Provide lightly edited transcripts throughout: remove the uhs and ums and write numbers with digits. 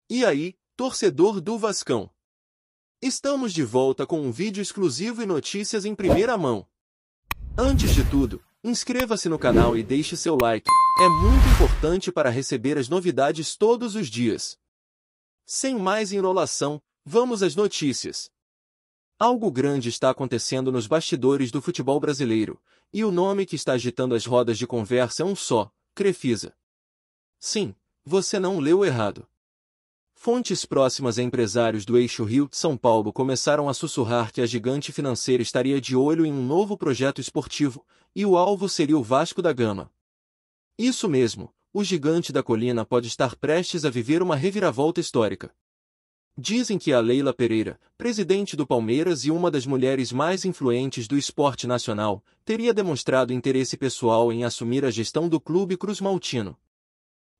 E aí, torcedor do Vascão? Estamos de volta com um vídeo exclusivo e notícias em primeira mão. Antes de tudo, inscreva-se no canal e deixe seu like, é muito importante para receber as novidades todos os dias. Sem mais enrolação, vamos às notícias. Algo grande está acontecendo nos bastidores do futebol brasileiro, e o nome que está agitando as rodas de conversa é um só: Crefisa. Sim, você não leu errado. Fontes próximas a empresários do eixo Rio-São Paulo começaram a sussurrar que a gigante financeira estaria de olho em um novo projeto esportivo, e o alvo seria o Vasco da Gama. Isso mesmo, o gigante da colina pode estar prestes a viver uma reviravolta histórica. Dizem que a Leila Pereira, presidente do Palmeiras e uma das mulheres mais influentes do esporte nacional, teria demonstrado interesse pessoal em assumir a gestão do clube cruzmaltino.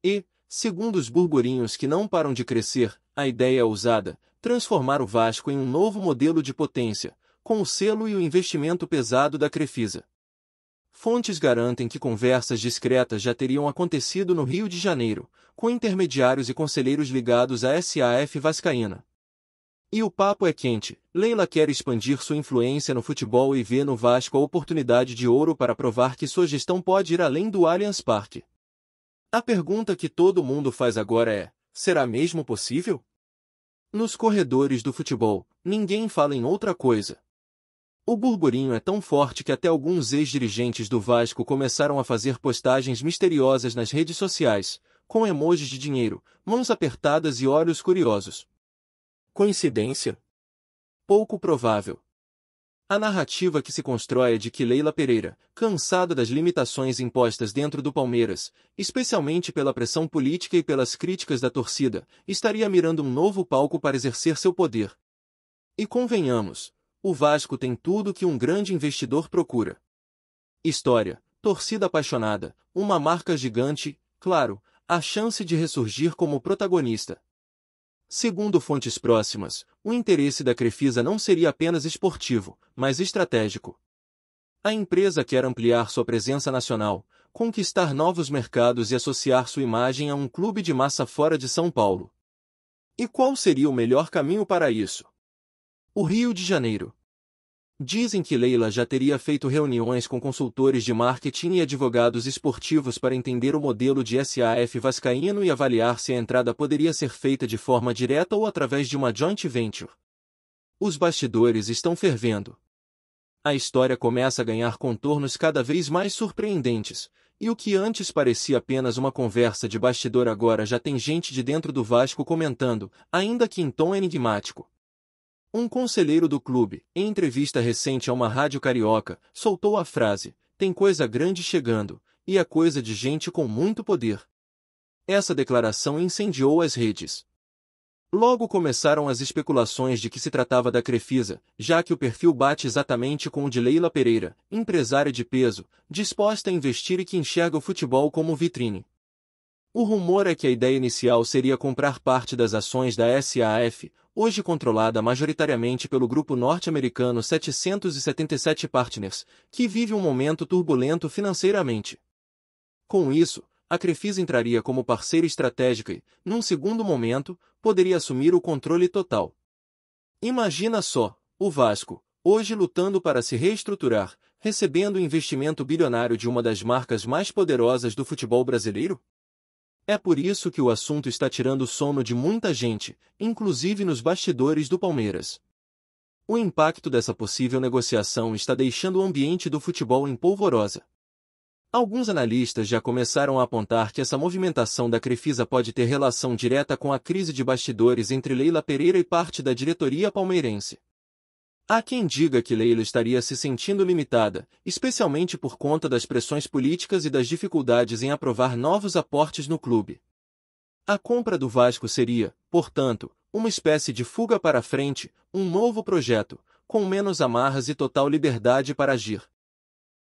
E, segundo os burburinhos que não param de crescer, a ideia é ousada: transformar o Vasco em um novo modelo de potência, com o selo e o investimento pesado da Crefisa. Fontes garantem que conversas discretas já teriam acontecido no Rio de Janeiro, com intermediários e conselheiros ligados à SAF vascaína. E o papo é quente: Leila quer expandir sua influência no futebol e vê no Vasco a oportunidade de ouro para provar que sua gestão pode ir além do Allianz Parque. A pergunta que todo mundo faz agora é: será mesmo possível? Nos corredores do futebol, ninguém fala em outra coisa. O burburinho é tão forte que até alguns ex-dirigentes do Vasco começaram a fazer postagens misteriosas nas redes sociais, com emojis de dinheiro, mãos apertadas e olhos curiosos. Coincidência? Pouco provável. A narrativa que se constrói é de que Leila Pereira, cansada das limitações impostas dentro do Palmeiras, especialmente pela pressão política e pelas críticas da torcida, estaria mirando um novo palco para exercer seu poder. E convenhamos, o Vasco tem tudo que um grande investidor procura: história, torcida apaixonada, uma marca gigante, claro, a chance de ressurgir como protagonista. Segundo fontes próximas, o interesse da Crefisa não seria apenas esportivo, mas estratégico. A empresa quer ampliar sua presença nacional, conquistar novos mercados e associar sua imagem a um clube de massa fora de São Paulo. E qual seria o melhor caminho para isso? O Rio de Janeiro. Dizem que Leila já teria feito reuniões com consultores de marketing e advogados esportivos para entender o modelo de SAF vascaíno e avaliar se a entrada poderia ser feita de forma direta ou através de uma joint venture. Os bastidores estão fervendo. A história começa a ganhar contornos cada vez mais surpreendentes, e o que antes parecia apenas uma conversa de bastidor agora já tem gente de dentro do Vasco comentando, ainda que em tom enigmático. Um conselheiro do clube, em entrevista recente a uma rádio carioca, soltou a frase: "Tem coisa grande chegando, e é coisa de gente com muito poder." Essa declaração incendiou as redes. Logo começaram as especulações de que se tratava da Crefisa, já que o perfil bate exatamente com o de Leila Pereira, empresária de peso, disposta a investir e que enxerga o futebol como vitrine. O rumor é que a ideia inicial seria comprar parte das ações da SAF, hoje controlada majoritariamente pelo grupo norte-americano 777 Partners, que vive um momento turbulento financeiramente. Com isso, a Crefisa entraria como parceira estratégica e, num segundo momento, poderia assumir o controle total. Imagina só, o Vasco, hoje lutando para se reestruturar, recebendo o investimento bilionário de uma das marcas mais poderosas do futebol brasileiro? É por isso que o assunto está tirando o sono de muita gente, inclusive nos bastidores do Palmeiras. O impacto dessa possível negociação está deixando o ambiente do futebol em polvorosa. Alguns analistas já começaram a apontar que essa movimentação da Crefisa pode ter relação direta com a crise de bastidores entre Leila Pereira e parte da diretoria palmeirense. Há quem diga que Leila estaria se sentindo limitada, especialmente por conta das pressões políticas e das dificuldades em aprovar novos aportes no clube. A compra do Vasco seria, portanto, uma espécie de fuga para frente, um novo projeto, com menos amarras e total liberdade para agir.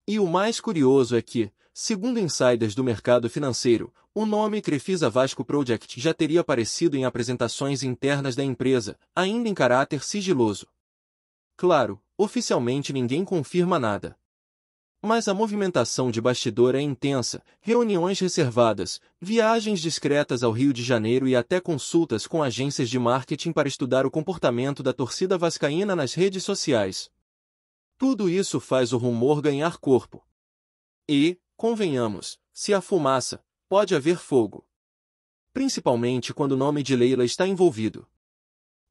E o mais curioso é que, segundo insiders do mercado financeiro, o nome Crefisa Vasco Project já teria aparecido em apresentações internas da empresa, ainda em caráter sigiloso. Claro, oficialmente ninguém confirma nada. Mas a movimentação de bastidor é intensa, reuniões reservadas, viagens discretas ao Rio de Janeiro e até consultas com agências de marketing para estudar o comportamento da torcida vascaína nas redes sociais. Tudo isso faz o rumor ganhar corpo. E, convenhamos, se há fumaça, pode haver fogo. Principalmente quando o nome de Leila está envolvido.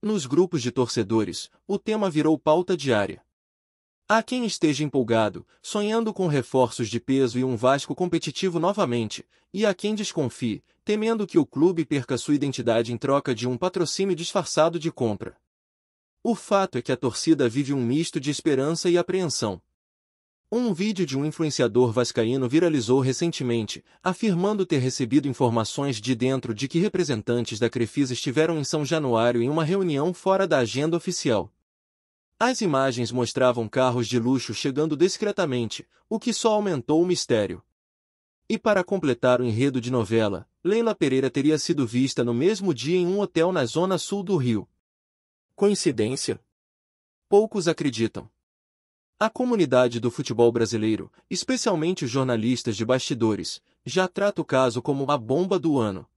Nos grupos de torcedores, o tema virou pauta diária. Há quem esteja empolgado, sonhando com reforços de peso e um Vasco competitivo novamente, e há quem desconfie, temendo que o clube perca sua identidade em troca de um patrocínio disfarçado de compra. O fato é que a torcida vive um misto de esperança e apreensão. Um vídeo de um influenciador vascaíno viralizou recentemente, afirmando ter recebido informações de dentro de que representantes da Crefisa estiveram em São Januário em uma reunião fora da agenda oficial. As imagens mostravam carros de luxo chegando discretamente, o que só aumentou o mistério. E para completar o enredo de novela, Leila Pereira teria sido vista no mesmo dia em um hotel na zona sul do Rio. Coincidência? Poucos acreditam. A comunidade do futebol brasileiro, especialmente os jornalistas de bastidores, já trata o caso como a bomba do ano.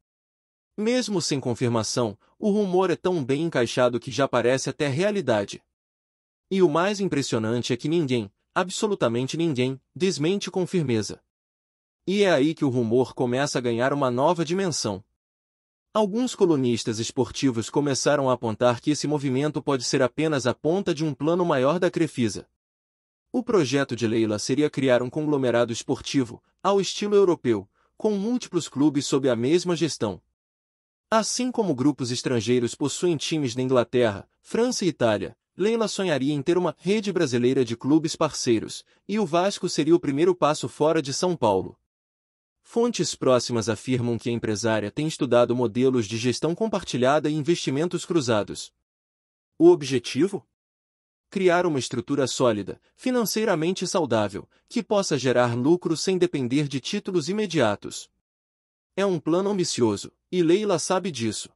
Mesmo sem confirmação, o rumor é tão bem encaixado que já parece até realidade. E o mais impressionante é que ninguém, absolutamente ninguém, desmente com firmeza. E é aí que o rumor começa a ganhar uma nova dimensão. Alguns colunistas esportivos começaram a apontar que esse movimento pode ser apenas a ponta de um plano maior da Crefisa. O projeto de Leila seria criar um conglomerado esportivo, ao estilo europeu, com múltiplos clubes sob a mesma gestão. Assim como grupos estrangeiros possuem times na Inglaterra, França e Itália, Leila sonharia em ter uma rede brasileira de clubes parceiros, e o Vasco seria o primeiro passo fora de São Paulo. Fontes próximas afirmam que a empresária tem estudado modelos de gestão compartilhada e investimentos cruzados. O objetivo? Criar uma estrutura sólida, financeiramente saudável, que possa gerar lucro sem depender de títulos imediatos. É um plano ambicioso, e Leila sabe disso.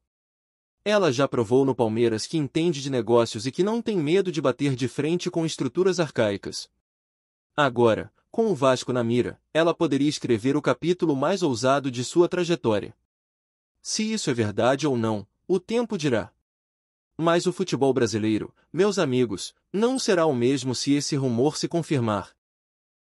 Ela já provou no Palmeiras que entende de negócios e que não tem medo de bater de frente com estruturas arcaicas. Agora, com o Vasco na mira, ela poderia escrever o capítulo mais ousado de sua trajetória. Se isso é verdade ou não, o tempo dirá. Mas o futebol brasileiro, meus amigos, não será o mesmo se esse rumor se confirmar.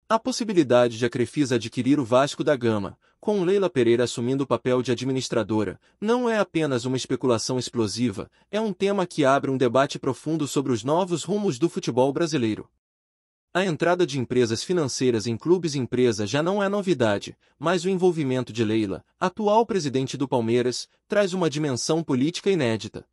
A possibilidade de a Crefisa adquirir o Vasco da Gama, com Leila Pereira assumindo o papel de administradora, não é apenas uma especulação explosiva, é um tema que abre um debate profundo sobre os novos rumos do futebol brasileiro. A entrada de empresas financeiras em clubes-empresa já não é novidade, mas o envolvimento de Leila, atual presidente do Palmeiras, traz uma dimensão política inédita.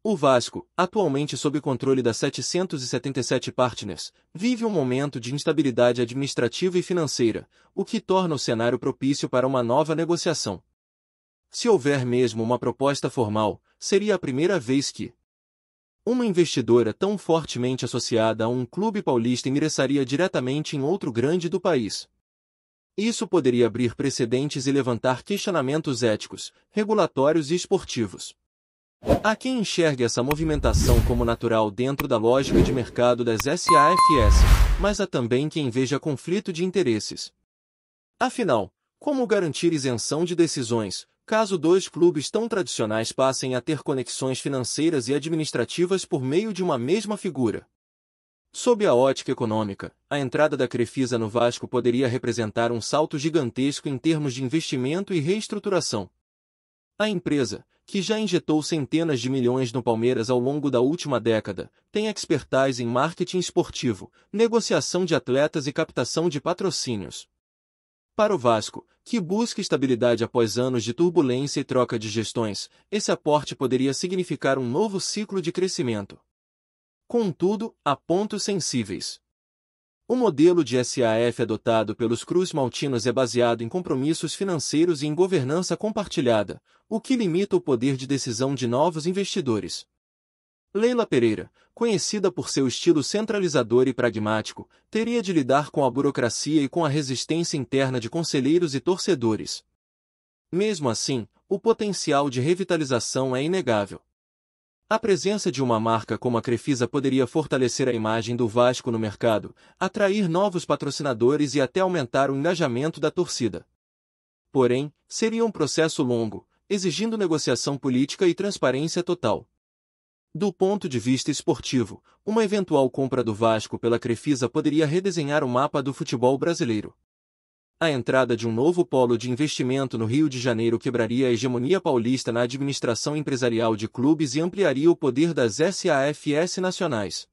O Vasco, atualmente sob controle da 777 Partners, vive um momento de instabilidade administrativa e financeira, o que torna o cenário propício para uma nova negociação. Se houver mesmo uma proposta formal, seria a primeira vez que uma investidora tão fortemente associada a um clube paulista ingressaria diretamente em outro grande do país. Isso poderia abrir precedentes e levantar questionamentos éticos, regulatórios e esportivos. Há quem enxergue essa movimentação como natural dentro da lógica de mercado das SAFs, mas há também quem veja conflito de interesses. Afinal, como garantir isenção de decisões, caso dois clubes tão tradicionais passem a ter conexões financeiras e administrativas por meio de uma mesma figura? Sob a ótica econômica, a entrada da Crefisa no Vasco poderia representar um salto gigantesco em termos de investimento e reestruturação. A empresa, que já injetou centenas de milhões no Palmeiras ao longo da última década, tem expertise em marketing esportivo, negociação de atletas e captação de patrocínios. Para o Vasco, que busca estabilidade após anos de turbulência e troca de gestões, esse aporte poderia significar um novo ciclo de crescimento. Contudo, há pontos sensíveis. O modelo de SAF adotado pelos Cruz-Maltinos é baseado em compromissos financeiros e em governança compartilhada, o que limita o poder de decisão de novos investidores. Leila Pereira, conhecida por seu estilo centralizador e pragmático, teria de lidar com a burocracia e com a resistência interna de conselheiros e torcedores. Mesmo assim, o potencial de revitalização é inegável. A presença de uma marca como a Crefisa poderia fortalecer a imagem do Vasco no mercado, atrair novos patrocinadores e até aumentar o engajamento da torcida. Porém, seria um processo longo, exigindo negociação política e transparência total. Do ponto de vista esportivo, uma eventual compra do Vasco pela Crefisa poderia redesenhar o mapa do futebol brasileiro. A entrada de um novo polo de investimento no Rio de Janeiro quebraria a hegemonia paulista na administração empresarial de clubes e ampliaria o poder das SAFs nacionais.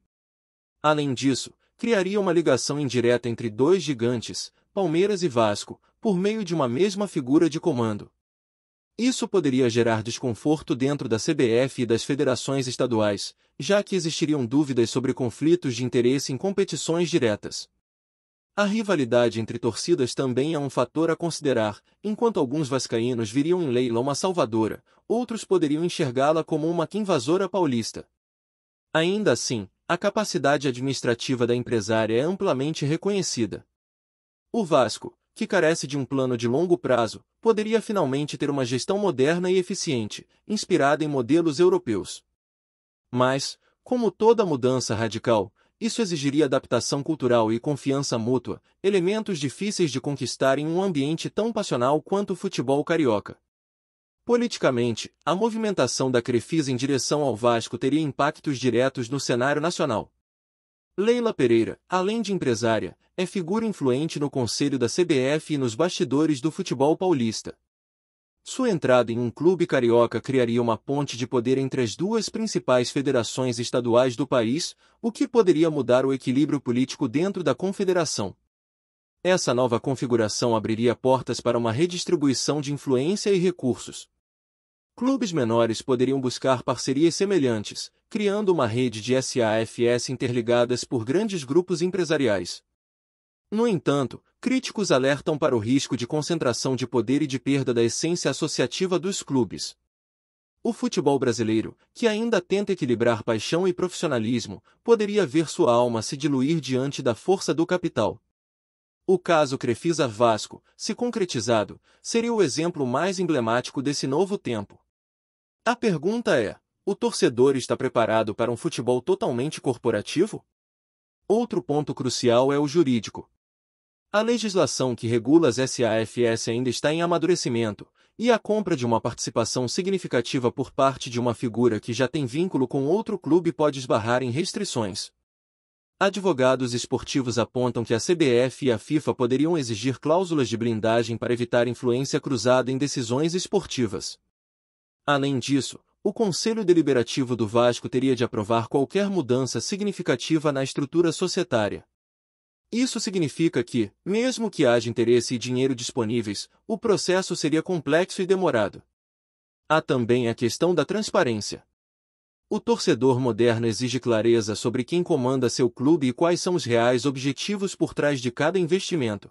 Além disso, criaria uma ligação indireta entre dois gigantes, Palmeiras e Vasco, por meio de uma mesma figura de comando. Isso poderia gerar desconforto dentro da CBF e das federações estaduais, já que existiriam dúvidas sobre conflitos de interesse em competições diretas. A rivalidade entre torcidas também é um fator a considerar, enquanto alguns vascaínos viriam em leilão uma salvadora, outros poderiam enxergá-la como uma invasora paulista. Ainda assim, a capacidade administrativa da empresária é amplamente reconhecida. O Vasco, que carece de um plano de longo prazo, poderia finalmente ter uma gestão moderna e eficiente, inspirada em modelos europeus. Mas, como toda mudança radical, isso exigiria adaptação cultural e confiança mútua, elementos difíceis de conquistar em um ambiente tão passional quanto o futebol carioca. Politicamente, a movimentação da Crefisa em direção ao Vasco teria impactos diretos no cenário nacional. Leila Pereira, além de empresária, é figura influente no conselho da CBF e nos bastidores do futebol paulista. Sua entrada em um clube carioca criaria uma ponte de poder entre as duas principais federações estaduais do país, o que poderia mudar o equilíbrio político dentro da confederação. Essa nova configuração abriria portas para uma redistribuição de influência e recursos. Clubes menores poderiam buscar parcerias semelhantes, criando uma rede de SAFs interligadas por grandes grupos empresariais. No entanto, críticos alertam para o risco de concentração de poder e de perda da essência associativa dos clubes. O futebol brasileiro, que ainda tenta equilibrar paixão e profissionalismo, poderia ver sua alma se diluir diante da força do capital. O caso Crefisa Vasco, se concretizado, seria o exemplo mais emblemático desse novo tempo. A pergunta é: o torcedor está preparado para um futebol totalmente corporativo? Outro ponto crucial é o jurídico. A legislação que regula as SAFs ainda está em amadurecimento, e a compra de uma participação significativa por parte de uma figura que já tem vínculo com outro clube pode esbarrar em restrições. Advogados esportivos apontam que a CBF e a FIFA poderiam exigir cláusulas de blindagem para evitar influência cruzada em decisões esportivas. Além disso, o Conselho Deliberativo do Vasco teria de aprovar qualquer mudança significativa na estrutura societária. Isso significa que, mesmo que haja interesse e dinheiro disponíveis, o processo seria complexo e demorado. Há também a questão da transparência. O torcedor moderno exige clareza sobre quem comanda seu clube e quais são os reais objetivos por trás de cada investimento.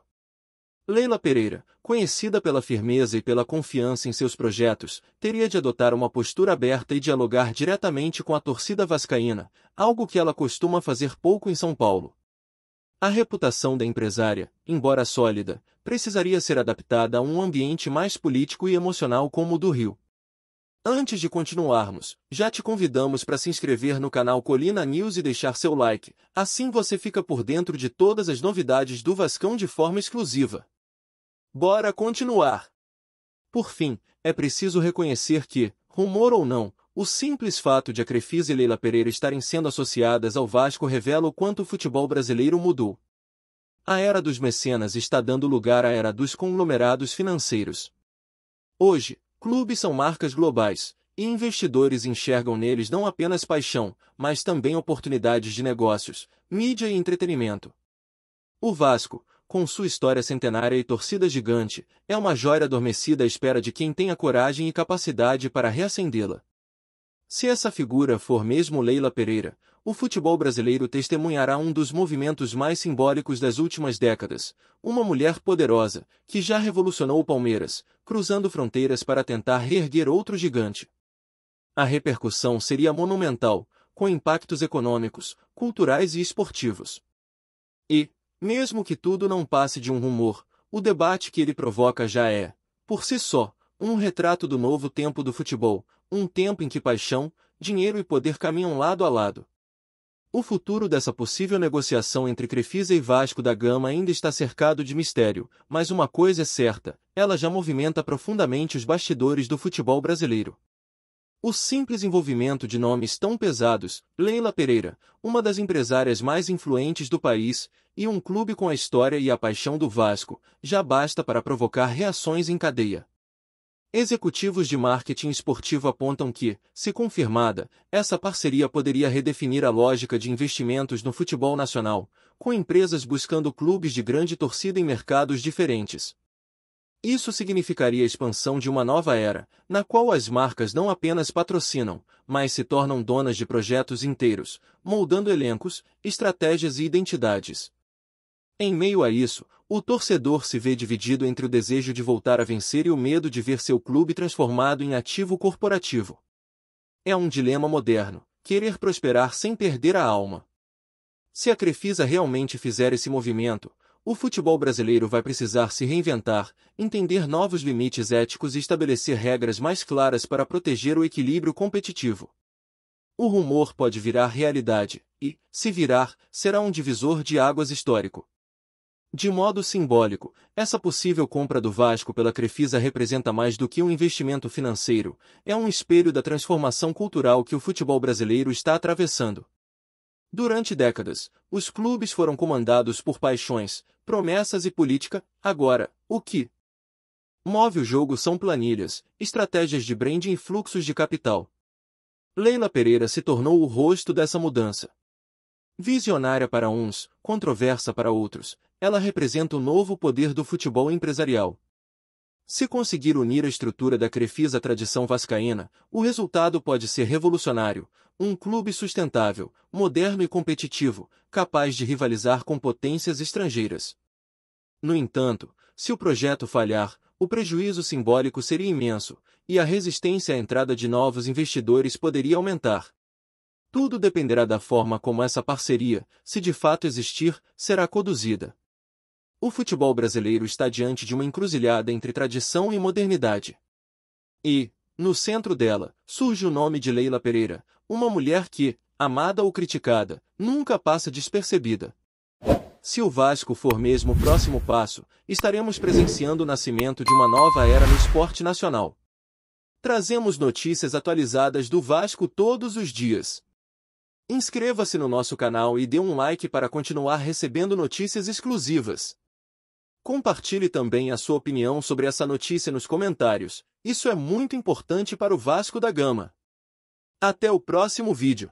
Leila Pereira, conhecida pela firmeza e pela confiança em seus projetos, teria de adotar uma postura aberta e dialogar diretamente com a torcida vascaína, algo que ela costuma fazer pouco em São Paulo. A reputação da empresária, embora sólida, precisaria ser adaptada a um ambiente mais político e emocional como o do Rio. Antes de continuarmos, já te convidamos para se inscrever no canal Colina News e deixar seu like, assim você fica por dentro de todas as novidades do Vascão de forma exclusiva. Bora continuar! Por fim, é preciso reconhecer que, rumor ou não, o simples fato de a Crefisa e Leila Pereira estarem sendo associadas ao Vasco revela o quanto o futebol brasileiro mudou. A era dos mecenas está dando lugar à era dos conglomerados financeiros. Hoje, clubes são marcas globais, e investidores enxergam neles não apenas paixão, mas também oportunidades de negócios, mídia e entretenimento. O Vasco, com sua história centenária e torcida gigante, é uma joia adormecida à espera de quem tenha coragem e capacidade para reacendê-la. Se essa figura for mesmo Leila Pereira, o futebol brasileiro testemunhará um dos movimentos mais simbólicos das últimas décadas, uma mulher poderosa, que já revolucionou o Palmeiras, cruzando fronteiras para tentar reerguer outro gigante. A repercussão seria monumental, com impactos econômicos, culturais e esportivos. E, mesmo que tudo não passe de um rumor, o debate que ele provoca já é, por si só, um retrato do novo tempo do futebol, um tempo em que paixão, dinheiro e poder caminham lado a lado. O futuro dessa possível negociação entre Crefisa e Vasco da Gama ainda está cercado de mistério, mas uma coisa é certa, ela já movimenta profundamente os bastidores do futebol brasileiro. O simples envolvimento de nomes tão pesados, Leila Pereira, uma das empresárias mais influentes do país, e um clube com a história e a paixão do Vasco, já basta para provocar reações em cadeia. Executivos de marketing esportivo apontam que, se confirmada, essa parceria poderia redefinir a lógica de investimentos no futebol nacional, com empresas buscando clubes de grande torcida em mercados diferentes. Isso significaria a expansão de uma nova era, na qual as marcas não apenas patrocinam, mas se tornam donas de projetos inteiros, moldando elencos, estratégias e identidades. Em meio a isso, o torcedor se vê dividido entre o desejo de voltar a vencer e o medo de ver seu clube transformado em ativo corporativo. É um dilema moderno, querer prosperar sem perder a alma. Se a Crefisa realmente fizer esse movimento, o futebol brasileiro vai precisar se reinventar, entender novos limites éticos e estabelecer regras mais claras para proteger o equilíbrio competitivo. O rumor pode virar realidade, e, se virar, será um divisor de águas histórico. De modo simbólico, essa possível compra do Vasco pela Crefisa representa mais do que um investimento financeiro, é um espelho da transformação cultural que o futebol brasileiro está atravessando. Durante décadas, os clubes foram comandados por paixões, promessas e política. Agora, o que move o jogo são planilhas, estratégias de branding e fluxos de capital. Leila Pereira se tornou o rosto dessa mudança. Visionária para uns, controversa para outros, ela representa o novo poder do futebol empresarial. Se conseguir unir a estrutura da Crefisa à tradição vascaína, o resultado pode ser revolucionário, um clube sustentável, moderno e competitivo, capaz de rivalizar com potências estrangeiras. No entanto, se o projeto falhar, o prejuízo simbólico seria imenso, e a resistência à entrada de novos investidores poderia aumentar. Tudo dependerá da forma como essa parceria, se de fato existir, será conduzida. O futebol brasileiro está diante de uma encruzilhada entre tradição e modernidade. E, no centro dela, surge o nome de Leila Pereira, uma mulher que, amada ou criticada, nunca passa despercebida. Se o Vasco for mesmo o próximo passo, estaremos presenciando o nascimento de uma nova era no esporte nacional. Trazemos notícias atualizadas do Vasco todos os dias. Inscreva-se no nosso canal e dê um like para continuar recebendo notícias exclusivas. Compartilhe também a sua opinião sobre essa notícia nos comentários, isso é muito importante para o Vasco da Gama. Até o próximo vídeo.